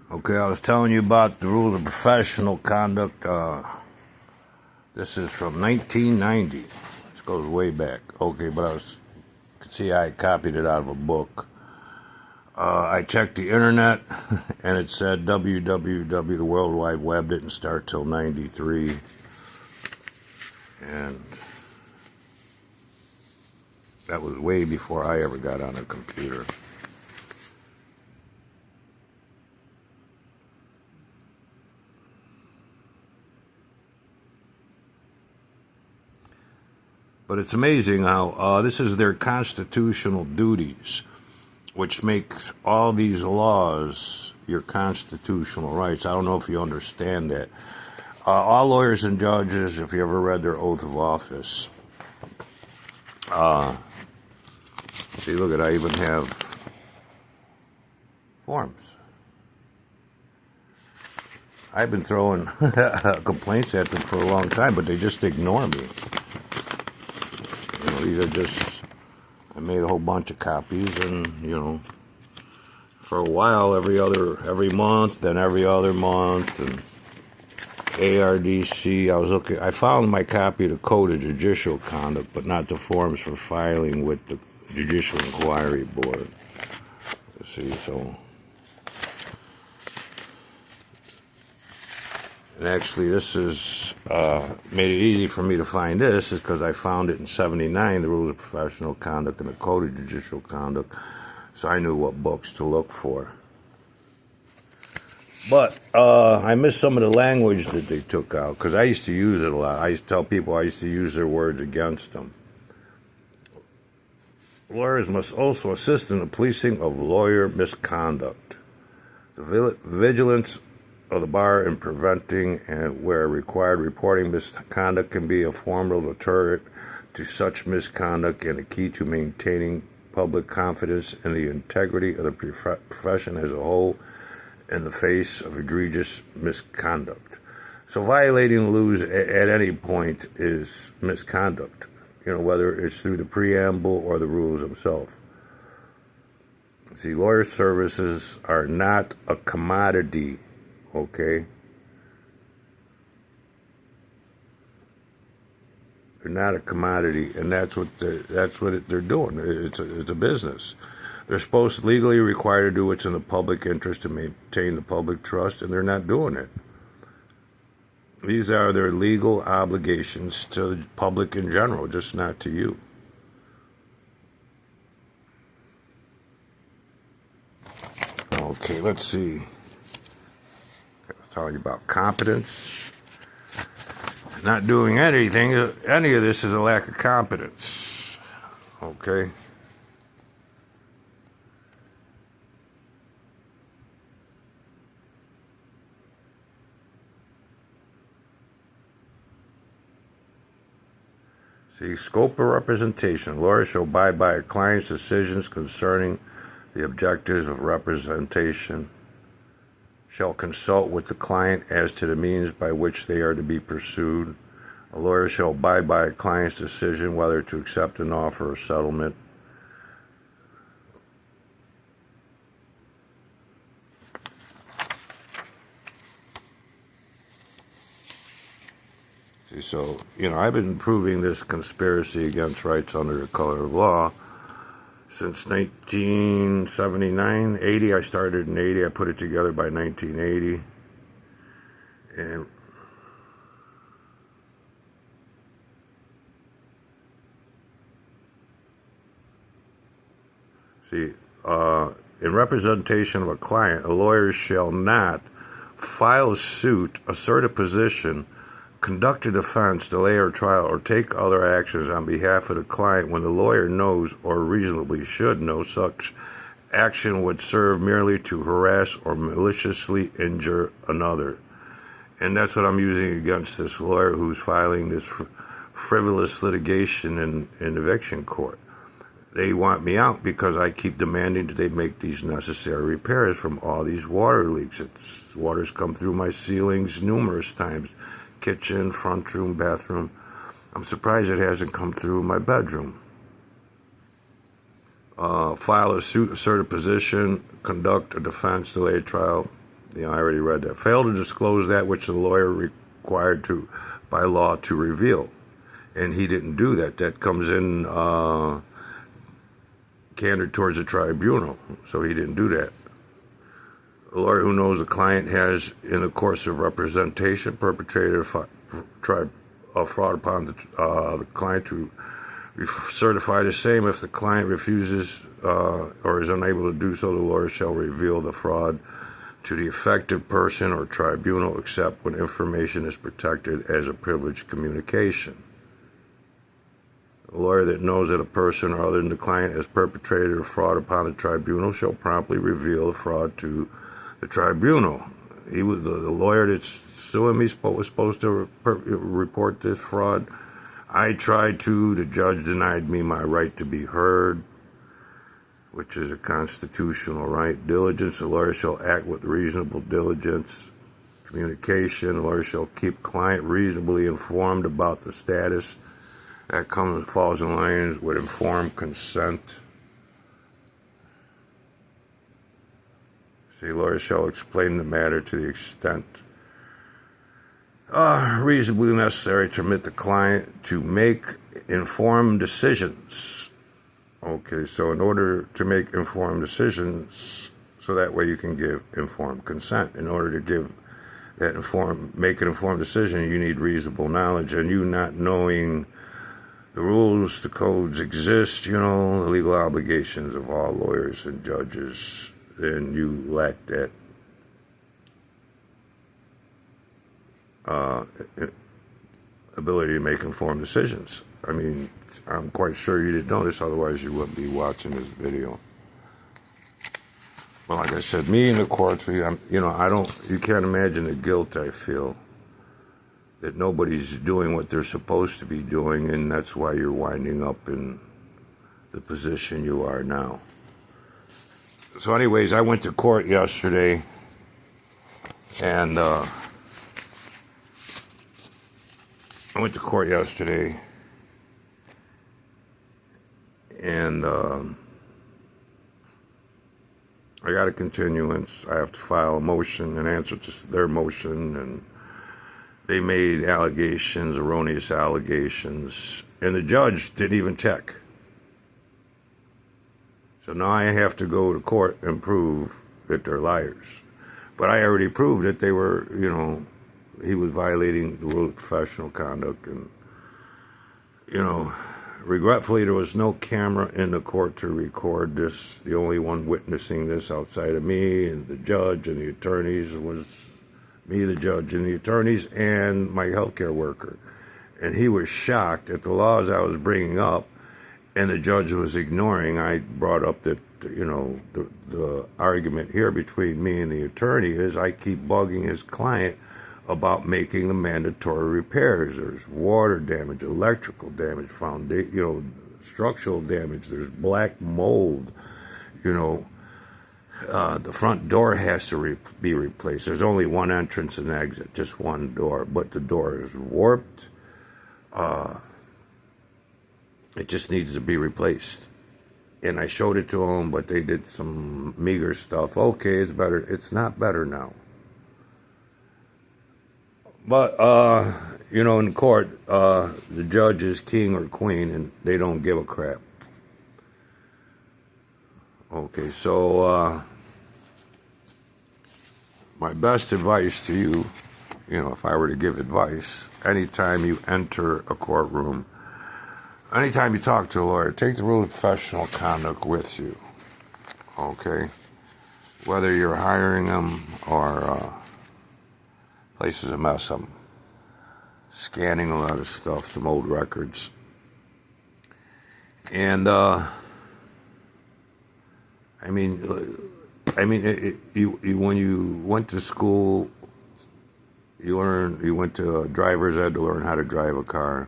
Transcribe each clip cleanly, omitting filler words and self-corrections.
Okay, I was telling you about the rules of professional conduct. This is from 1990. This goes way back. Okay, but could see I copied it out of a book. I checked the internet, and it said www. The World Wide Web didn't start till '93, and that was way before I ever got on a computer. But it's amazing how this is their constitutional duties, which makes all these laws your constitutional rights. I don't know if you understand that. All lawyers and judges, if you ever read their oath of office, see, look at, I even have forms. I've been throwing complaints at them for a long time, but they just ignore me. These are just, I made a whole bunch of copies, and, for a while, every month, then every other month, and ARDC, I found my copy of the Code of Judicial Conduct, but not the forms for filing with the Judicial Inquiry Board. See, so... And actually, this is made it easy for me to find this, is because I found it in '79, the Rules of Professional Conduct and the Code of Judicial Conduct, so I knew what books to look for. But I missed some of the language that they took out, because I used to use it a lot. I used to tell people I used to use their words against them. Lawyers must also assist in the policing of lawyer misconduct. The vigilance of the bar in preventing and where required reporting misconduct can be a formidable deterrent to such misconduct and a key to maintaining public confidence in the integrity of the profession as a whole in the face of egregious misconduct. So violating the rules at any point is misconduct, whether it's through the preamble or the rules themselves. See, lawyer services are not a commodity. Okay, they're not a commodity, and that's what they're doing. It's a business. They're supposed to legally required to do what's in the public interest to maintain the public trust, and they're not doing it. These are their legal obligations to the public in general, just not to you. Okay, let's see. Tell you about competence. Not doing anything, any of this is a lack of competence. Okay? See, scope of representation. Lawyers shall abide by a client's decisions concerning the objectives of representation, shall consult with the client as to the means by which they are to be pursued. A lawyer shall abide by a client's decision whether to accept an offer of settlement. See, so, I've been proving this conspiracy against rights under the color of law since 1979, 80. I started in 80. I put it together by 1980. And see, in representation of a client, a lawyer shall not file a suit, assert a position, conduct a defense, delay or trial, or take other actions on behalf of the client when the lawyer knows or reasonably should know such action would serve merely to harass or maliciously injure another. And that's what I'm using against this lawyer who's filing this frivolous litigation in eviction court. They want me out because I keep demanding that they make these necessary repairs from all these water leaks. Water's come through my ceilings numerous times. Kitchen, front room, bathroom. I'm surprised it hasn't come through my bedroom. File a suit, assert a position, conduct a defense, delay a trial. I already read that. Fail to disclose that which the lawyer required to, by law, to reveal. And he didn't do that. That comes in candor towards the tribunal. So he didn't do that. A lawyer who knows the client has, in the course of representation, perpetrated a fraud upon the client to certify the same. If the client refuses or is unable to do so, the lawyer shall reveal the fraud to the affected person or tribunal, except when information is protected as a privileged communication. A lawyer that knows that a person or other than the client has perpetrated a fraud upon the tribunal shall promptly reveal the fraud to the tribunal. He was the lawyer that's suing me was supposed to report this fraud. I tried to. The judge denied me my right to be heard, which is a constitutional right. Diligence. The lawyer shall act with reasonable diligence. Communication. The lawyer shall keep client reasonably informed about the status. That falls in line with informed consent. See, lawyer shall explain the matter to the extent reasonably necessary to permit the client to make informed decisions. Okay, so in order to make informed decisions, so that way you can give informed consent. In order to give that make an informed decision, you need reasonable knowledge, and you not knowing the rules, the codes exist, the legal obligations of all lawyers and judges, then you lack that ability to make informed decisions. I mean, I'm quite sure you didn't know this, otherwise you wouldn't be watching this video. Well, like I said, me in the courts, you can't imagine the guilt I feel that nobody's doing what they're supposed to be doing, and that's why you're winding up in the position you are now. So anyways, I went to court yesterday, and I got a continuance. I have to file a motion in answer to their motion, and they made allegations, erroneous allegations, and the judge didn't even check. So now I have to go to court and prove that they're liars. But I already proved that they were, he was violating the rule of professional conduct. And, regretfully, there was no camera in the court to record this. The only one witnessing this outside of me and the judge and the attorneys was me, the judge, and the attorneys, and my healthcare worker. And he was shocked at the laws I was bringing up, and the judge was ignoring. I brought up that, the argument here between me and the attorney is I keep bugging his client about making the mandatory repairs. There's water damage, electrical damage, structural damage. There's black mold, the front door has to be replaced. There's only one entrance and exit, just one door, but the door is warped. It just needs to be replaced. And I showed it to them, but they did some meager stuff. Okay, it's better. It's not better now. But, in court, the judge is king or queen, and they don't give a crap. Okay, so my best advice to you, if I were to give advice, anytime you enter a courtroom, anytime you talk to a lawyer, take the rule of professional conduct with you, okay? Whether you're hiring them or places a mess up, scanning a lot of stuff, some old records. And, when you went to school, you went to driver's ed to learn how to drive a car.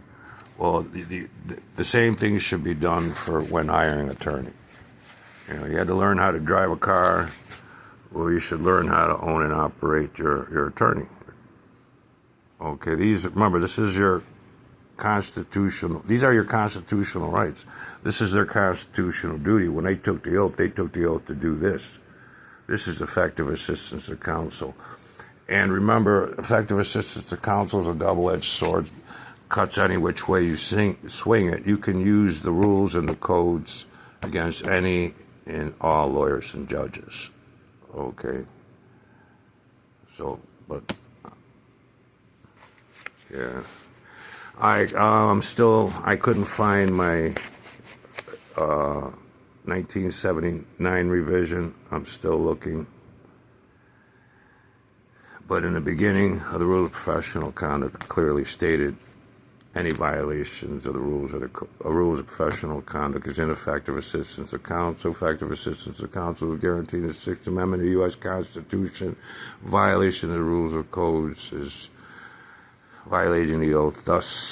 Well, the same thing should be done for when hiring an attorney. You had to learn how to drive a car. Well, you should learn how to own and operate your attorney. Okay, remember, this is your these are your constitutional rights. This is their constitutional duty. When they took the oath to do this. This is effective assistance of counsel. And remember, effective assistance of counsel is a double-edged sword. Cuts any which way you swing it. You can use the rules and the codes against any and all lawyers and judges. Okay. So, but yeah, I couldn't find my 1979 revision. I'm still looking. But in the beginning of the Rule of Professional Conduct, clearly stated any violations of the rules of professional conduct is ineffective assistance of counsel. Effective assistance of counsel is guaranteed in the Sixth Amendment of the U.S. Constitution. Violation of the rules or codes is violating the oath. Thus,